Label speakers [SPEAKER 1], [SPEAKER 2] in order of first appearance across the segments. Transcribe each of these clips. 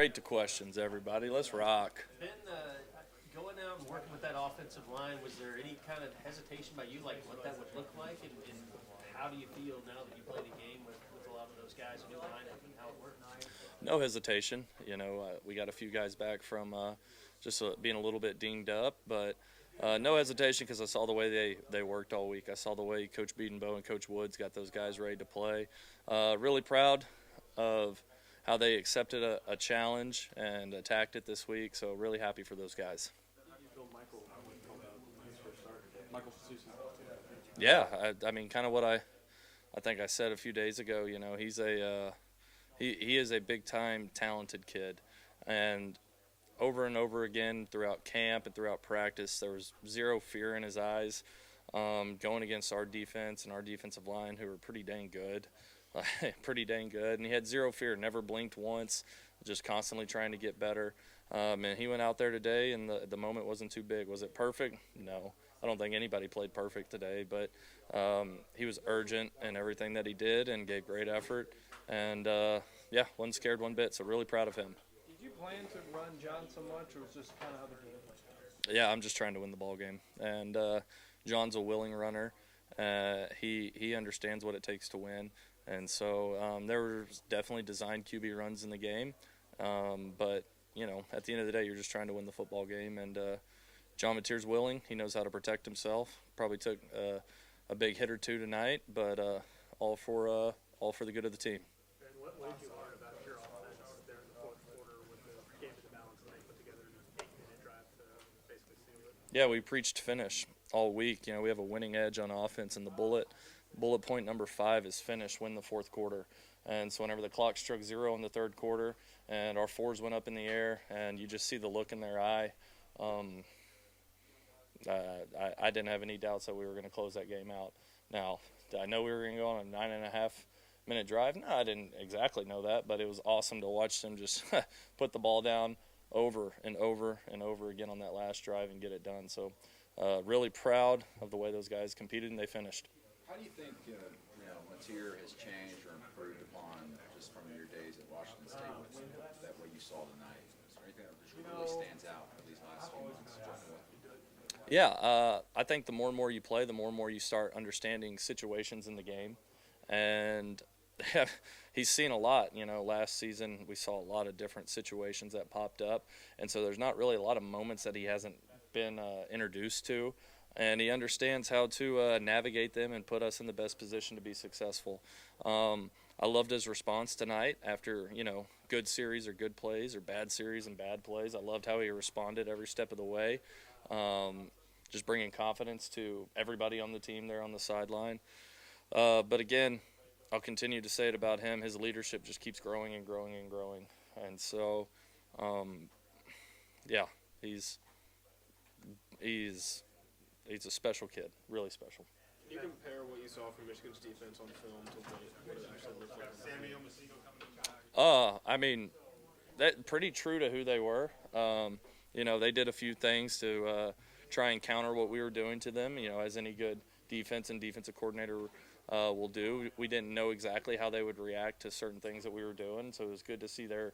[SPEAKER 1] Great to questions, everybody. Let's rock.
[SPEAKER 2] Ben, going out and working with that offensive line, was there any kind of hesitation by you, like what that would look like, and how do you feel now that you played a game with a lot of those guys, new lineup, and how it works?
[SPEAKER 1] No hesitation. We got a few guys back from just being a little bit dinged up, but no hesitation because I saw the way they worked all week. I saw the way Coach Beadenbow and Coach Woods got those guys ready to play. Really proud of how they accepted a challenge and attacked it this week, so really happy for those guys. Yeah, I mean, kind of what I think I said a few days ago. He's he is a big-time talented kid, and over again throughout camp and throughout practice, there was zero fear in his eyes going against our defense and our defensive line, who were pretty dang good. Pretty dang good, and he had zero fear, never blinked once, just constantly trying to get better. And he went out there today, and the moment wasn't too big. Was it perfect? No. I don't think anybody played perfect today, but he was urgent in everything that he did and gave great effort. And, wasn't scared one bit, so really proud of him.
[SPEAKER 3] Did you plan to run John so much, or was this kind of how the game played?
[SPEAKER 1] Yeah, I'm just trying to win the ball game. And John's a willing runner. He understands what it takes to win. And so there were definitely designed QB runs in the game. But, at the end of the day, you're just trying to win the football game. And John Mateer's willing. He knows how to protect himself. Probably took a big hit or two tonight, but all for the good of the team.
[SPEAKER 4] And what did you learn about your offense there in the fourth quarter with the game of the balance that they put together in an 8-minute drive to basically seal it?
[SPEAKER 1] Yeah, we preached finish all week. We have a winning edge on offense, and the bullet point number 5 is finish, win the fourth quarter. And so whenever the clock struck 0 in the third quarter and our fours went up in the air and you just see the look in their eye, I didn't have any doubts that we were going to close that game out. Now, did I know we were going to go on a 9.5-minute drive? No, I didn't exactly know that, but it was awesome to watch them just put the ball down over and over and over again on that last drive and get it done. So really proud of the way those guys competed and they finished.
[SPEAKER 5] How do you think Mateer has changed or improved upon just from your days at Washington State with that way you saw tonight? Is there anything that really stands out for these last few months?
[SPEAKER 1] Yeah, I think the more and more you play, the more and more you start understanding situations in the game. And he's seen a lot. Last season we saw a lot of different situations that popped up. And so there's not really a lot of moments that he hasn't been introduced to. And he understands how to navigate them and put us in the best position to be successful. I loved his response tonight after, good series or good plays or bad series and bad plays. I loved how he responded every step of the way, just bringing confidence to everybody on the team there on the sideline. But again, I'll continue to say it about him. His leadership just keeps growing and growing and growing. And so, he's a special kid, really special.
[SPEAKER 4] Can you compare what you saw from Michigan's defense on film to what it actually looked like?
[SPEAKER 1] I mean, that pretty true to who they were. They did a few things to try and counter what we were doing to them, as any good defense and defensive coordinator will do. We didn't know exactly how they would react to certain things that we were doing, so it was good to see their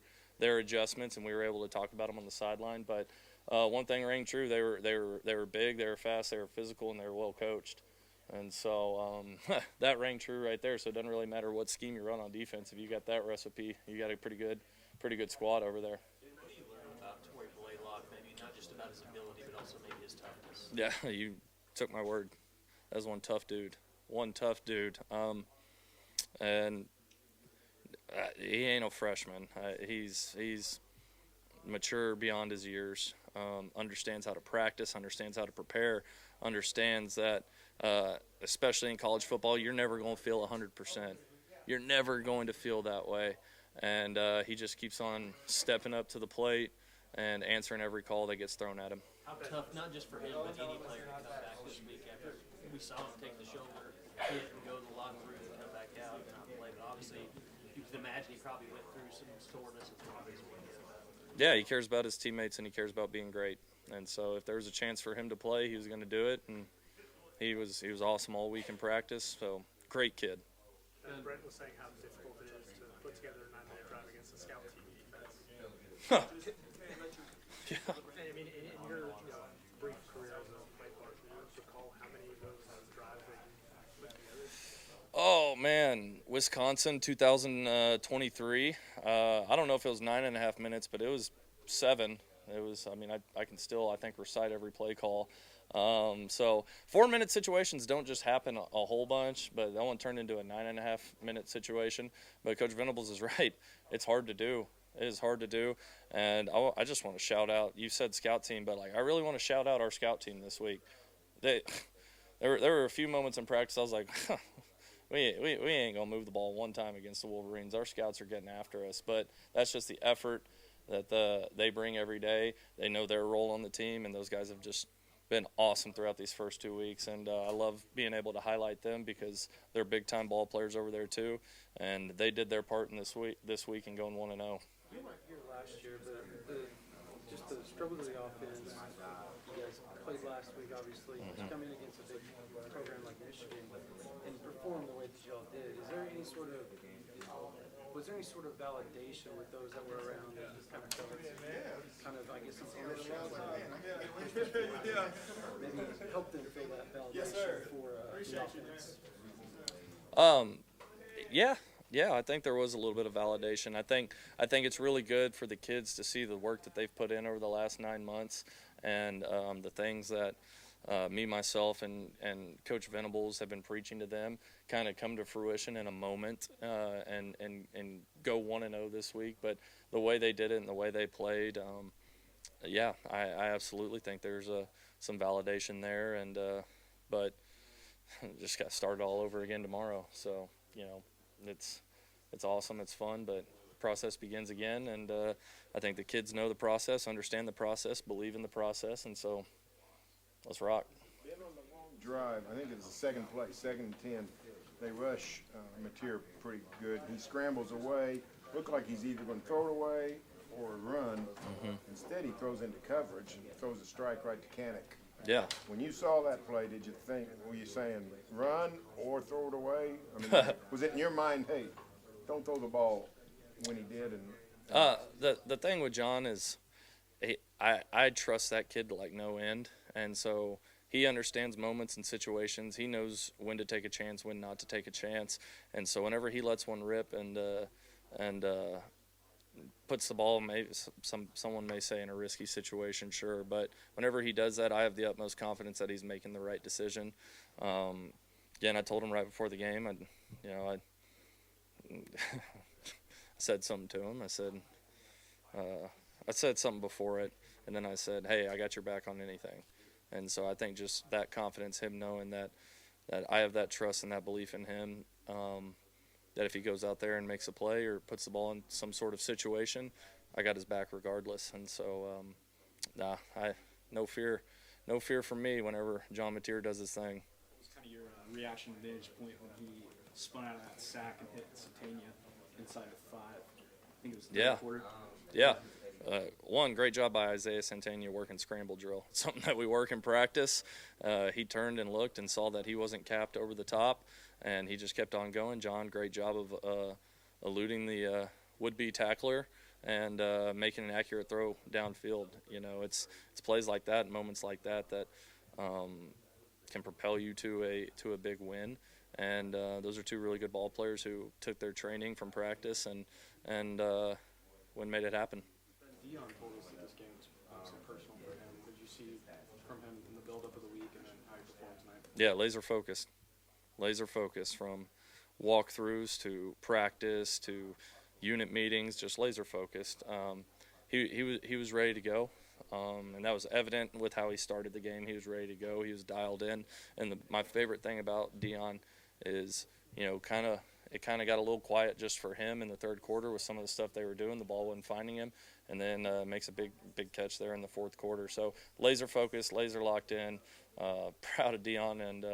[SPEAKER 1] adjustments, and we were able to talk about them on the sideline. But one thing rang true: they were big, they were fast, they were physical, and they were well coached. And so that rang true right there. So it doesn't really matter what scheme you run on defense. If you got that recipe, you got a pretty good squad over there.
[SPEAKER 2] What do you learn about Torrey Blaylock? Maybe not just about his ability, but also maybe his toughness.
[SPEAKER 1] Yeah, you took my word. That's one tough dude. And he ain't no freshman. He's mature beyond his years. Understands how to practice. Understands how to prepare. Understands that. Especially in college football, you're never going to feel 100%. You're never going to feel that way. And he just keeps on stepping up to the plate and answering every call that gets thrown at him.
[SPEAKER 2] How tough, not just for him, but any player to come back this week after we saw him take the shoulder hit and go to the locker room and come back out and not play. But obviously, you can imagine he probably went through some soreness and things this weekend.
[SPEAKER 1] Yeah, he cares about his teammates and he cares about being great. And so if there was a chance for him to play, he was going to do it. And he was awesome all week in practice. So great kid.
[SPEAKER 4] Brent was saying how difficult it is to put together a 9-minute drive against the scout team defense.
[SPEAKER 1] Yeah.
[SPEAKER 4] I mean, in your brief career as a white ball, do you recall how many of those drives that you put together?
[SPEAKER 1] Oh man, Wisconsin 2023. I don't know if it was 9.5 minutes, but it was 7. It was. I mean, I can still I think recite every play call. So 4-minute situations don't just happen a whole bunch, but that one turned into a 9.5-minute situation. But Coach Venables is right. It's hard to do. It is hard to do, and I just want to shout out. You said scout team, but like I really want to shout out our scout team this week. There were a few moments in practice I was like, we ain't gonna move the ball one time against the Wolverines. Our scouts are getting after us, but that's just the effort that they bring every day. They know their role on the team, and those guys have just been awesome throughout these first 2 weeks, and I love being able to highlight them because they're big-time ball players over there too, and they did their part in this week and going 1-0.
[SPEAKER 3] You weren't here last year, but just the struggle of the offense. You guys played last week, obviously. Just coming against a big program like Michigan and perform the way that y'all did. Was there any sort of validation with those that were around that just kind of felt I guess, some ownership? Maybe help them feel that validation for the offense.
[SPEAKER 1] Yeah, I think there was a little bit of validation. I think it's really good for the kids to see the work that they've put in over the last 9 months, and the things that me, myself, and Coach Venables have been preaching to them kind of come to fruition in a moment, and go 1-0 this week. But the way they did it and the way they played, I absolutely think there's some validation there, and but just got started all over again tomorrow. So it's awesome, it's fun, but the process begins again, and I think the kids know the process, understand the process, believe in the process, and so let's rock.
[SPEAKER 6] On the long drive, I think it's the second play, 2nd and 10. They rush Mateer pretty good. He scrambles away. Looked like he's either going to throw it away or run. Instead, he throws into coverage and throws a strike right to Kanik.
[SPEAKER 1] Yeah.
[SPEAKER 6] When you saw that play, did you think, were you saying run or throw it away? I mean, was it in your mind, hey, don't throw the ball when he did?
[SPEAKER 1] The thing with John is I trust that kid to like no end, and so he understands moments and situations. He knows when to take a chance, when not to take a chance, and so whenever he lets one rip and puts the ball, maybe someone may say in a risky situation, sure, but whenever he does that, I have the utmost confidence that he's making the right decision. Again, I told him right before the game, I said something to him. I said something before it, and then I said, hey, I got your back on anything. And so I think just that confidence, him knowing that I have that trust and that belief in him, that if he goes out there and makes a play or puts the ball in some sort of situation, I got his back regardless. And so, no fear from me whenever John Mateer does his thing.
[SPEAKER 7] What was kind of your reaction to vantage point when he spun out of that sack and hit Satania inside of 5? I think it was the third quarter.
[SPEAKER 1] Yeah. One, great job by Isaiah Santana working scramble drill. Something that we work in practice. He turned and looked and saw that he wasn't capped over the top, and he just kept on going. John, great job of eluding the would-be tackler and making an accurate throw downfield. It's plays like that, moments like that can propel you to a big win. And those are two really good ball players who took their training from practice and made it happen.
[SPEAKER 7] Dion told us that this game was so personal for him. What did you see from him in the build-up of the week and then how he performed tonight?
[SPEAKER 1] Yeah, laser focused from walkthroughs to practice to unit meetings, just laser focused. He was ready to go, and that was evident with how he started the game. He was ready to go. He was dialed in. And my favorite thing about Dion is, it kind of got a little quiet just for him in the third quarter with some of the stuff they were doing. The ball wasn't finding him, and then makes a big catch there in the fourth quarter. So laser focused, laser locked in. Proud of Dion, and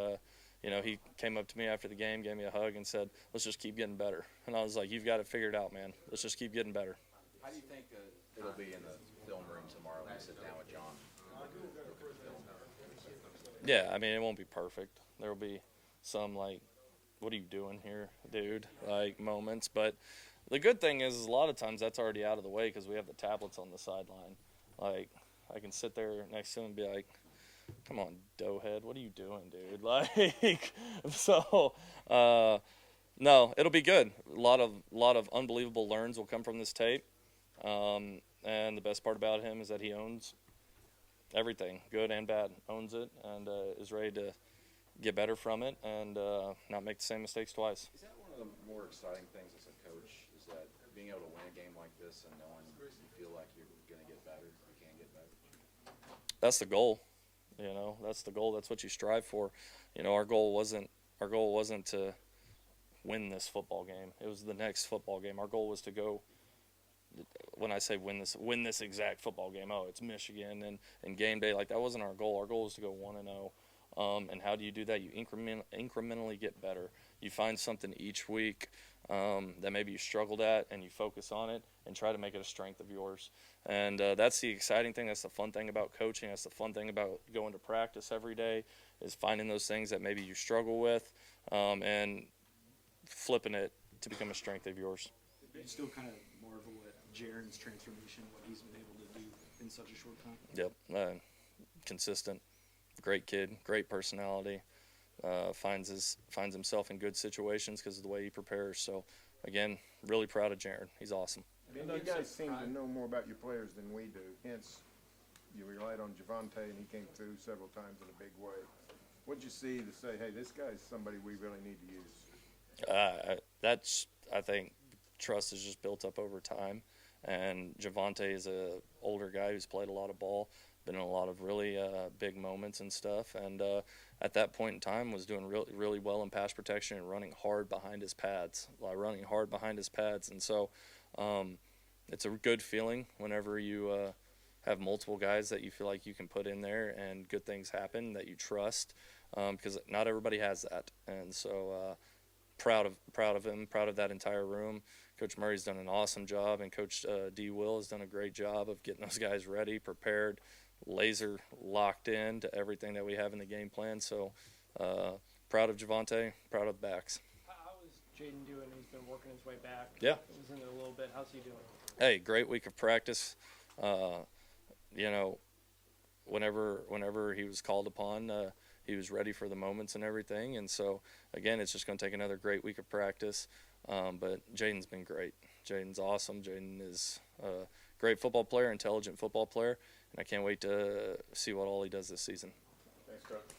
[SPEAKER 1] he came up to me after the game, gave me a hug, and said, "Let's just keep getting better." And I was like, "You've got it figured out, man. Let's just keep getting better."
[SPEAKER 5] How do you think it'll be in the film room tomorrow when you sit down with John?
[SPEAKER 1] Yeah, I mean, it won't be perfect. There will be some like, what are you doing here, dude? Like moments, but The good thing is a lot of times that's already out of the way because we have the tablets on the sideline. Like, I can sit there next to him and be like, come on, doughhead, what are you doing, dude? Like, so, no, it'll be good. A lot of unbelievable learns will come from this tape. And the best part about him is that he owns everything, good and bad, owns it, and is ready to get better from it and not make the same mistakes twice.
[SPEAKER 5] Is that one of the more exciting things as a coach, is that being able to win a game like this and knowing you feel like you're going to get better, you can get better?
[SPEAKER 1] That's the goal. That's the goal. That's what you strive for. Our goal wasn't to win this football game. It was the next football game. Our goal was to go, when I say win this exact football game, it's Michigan and game day. Like, that wasn't our goal. Our goal was to go 1-0. And how do you do that? You incrementally get better. You find something each week that maybe you struggled at, and you focus on it and try to make it a strength of yours. And that's the exciting thing. That's the fun thing about coaching. That's the fun thing about going to practice every day, is finding those things that maybe you struggle with and flipping it to become a strength of yours.
[SPEAKER 7] You still kind of marvel at Jaren's transformation, what he's been able to do in such a short time.
[SPEAKER 1] Yep, consistent, great kid, great personality. Finds himself in good situations because of the way he prepares. So, again, really proud of Jaren. He's awesome.
[SPEAKER 6] You guys seem to know more about your players than we do. Hence, you relied on Javonte, and he came through several times in a big way. What'd you see to say, hey, this guy's somebody we really need to use?
[SPEAKER 1] I think trust is just built up over time. And Javonte is a older guy who's played a lot of ball, been in a lot of really big moments and stuff. And at that point in time was doing really, really well in pass protection and running hard behind his pads. And so it's a good feeling whenever you have multiple guys that you feel like you can put in there and good things happen that you trust, because not everybody has that. And so proud of him, proud of that entire room. Coach Murray's done an awesome job, and Coach D. Will has done a great job of getting those guys ready, prepared, laser locked in to everything that we have in the game plan. So proud of Javonte, proud of the backs.
[SPEAKER 2] How is Jaden doing? He's been working his way back.
[SPEAKER 1] Yeah.
[SPEAKER 2] He was in there a little bit. How's he doing?
[SPEAKER 1] Hey, great week of practice. Whenever he was called upon, he was ready for the moments and everything. And so, again, it's just going to take another great week of practice. But Jaden's been great. Jaden's awesome. Jaden is a great football player, intelligent football player, and I can't wait to see what all he does this season.
[SPEAKER 6] Thanks, Coach.